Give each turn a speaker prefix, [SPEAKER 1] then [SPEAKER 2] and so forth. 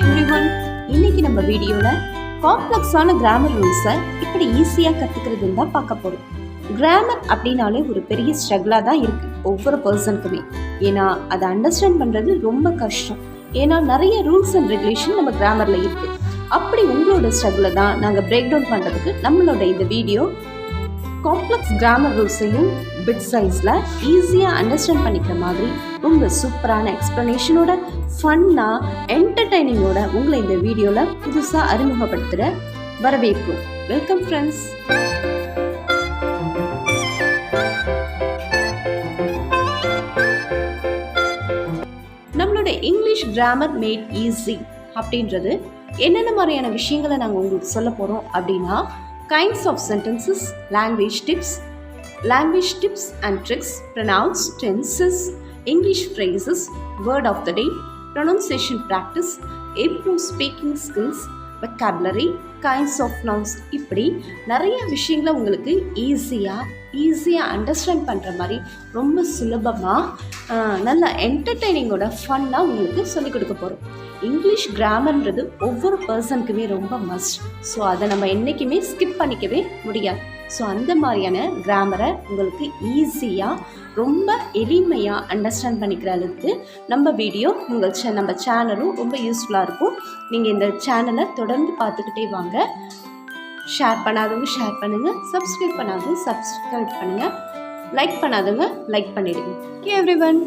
[SPEAKER 1] Everyone, இன்னைக்கு நம்ம வீடியோல காம்ப்ளெக்ஸான கிராமர் ரூல்ஸை இப்படி ஈஸியா கத்துக்கிறதுன்னு தான் பார்க்க போறோம். கிராமர் அப்படின்னாலே ஒரு பெரிய ஸ்ட்ரகிளா தான் இருக்கு ஒவ்வொரு பர்சனுக்குமே. ஏன்னா அதை அண்டர்ஸ்டாண்ட் பண்றது ரொம்ப கஷ்டம். ஏன்னா நிறைய ரூல்ஸ் அண்ட் ரெகுலேஷன் நம்ம கிராமர்ல இருக்கு. அப்படி உங்களோட ஸ்ட்ரகிளை தான் நாங்க பிரேக் டவுன் பண்றதுக்கு நம்மளோட இந்த வீடியோ காம்ப்ளெக்ஸ் கிராமர் ரூல்ஸையும் பிட் சைஸில் ஈஸியாக அண்டர்ஸ்டாண்ட் பண்ணிக்கிற மாதிரி உங்கள் சூப்பரான எக்ஸ்ப்ளனேஷனோட ஃபன்னாக என்டர்டைனிங்கோட உங்களை இந்த வீடியோவில் புதுசாக அறிமுகப்படுத்துகிற வரவேற்கும். Welcome friends. நம்மளோட இங்கிலீஷ் கிராமர் மேட் ஈஸி அப்படின்றது என்னென்ன மாதிரியான விஷயங்களை நாங்கள் உங்களுக்கு சொல்ல போகிறோம் அப்படின்னா, kinds of sentences, language tips and tricks, pronouns, tenses, English phrases, word of the day, pronunciation practice, improve speaking skills, vocabulary, kinds of nouns, இப்படி நிறைய விஷயங்களை உங்களுக்கு ஈஸியாக அண்டர்ஸ்டாண்ட் பண்ணுற மாதிரி ரொம்ப சுலபமாக நல்ல என்டர்டெய்னிங்கோட ஃபன்னாக உங்களுக்கு சொல்லிக் கொடுக்க போகிறோம். இங்கிலீஷ் கிராமர்ன்றது ஒவ்வொரு பர்சனுக்குமே ரொம்ப மஸ்ட். ஸோ அதை நம்ம என்றைக்குமே ஸ்கிப் பண்ணிக்கவே முடியாது. ஸோ அந்த மாதிரியான கிராமரை உங்களுக்கு ஈஸியாக ரொம்ப எளிமையாக அண்டர்ஸ்டாண்ட் பண்ணிக்கிற அளவுக்கு நம்ம வீடியோ நம்ம சேனலும் ரொம்ப யூஸ்ஃபுல்லாக இருக்கும். நீங்கள் இந்த சேனலை தொடர்ந்து பார்த்துக்கிட்டே வாங்க. ஷேர் பண்ணாதவங்க ஷேர் பண்ணுங்கள், சப்ஸ்கிரைப் பண்ணாதவங்க சப்ஸ்கிரைப் பண்ணுங்கள், லைக் பண்ணாதவங்க லைக் பண்ணிடுங்க. Okay everyone.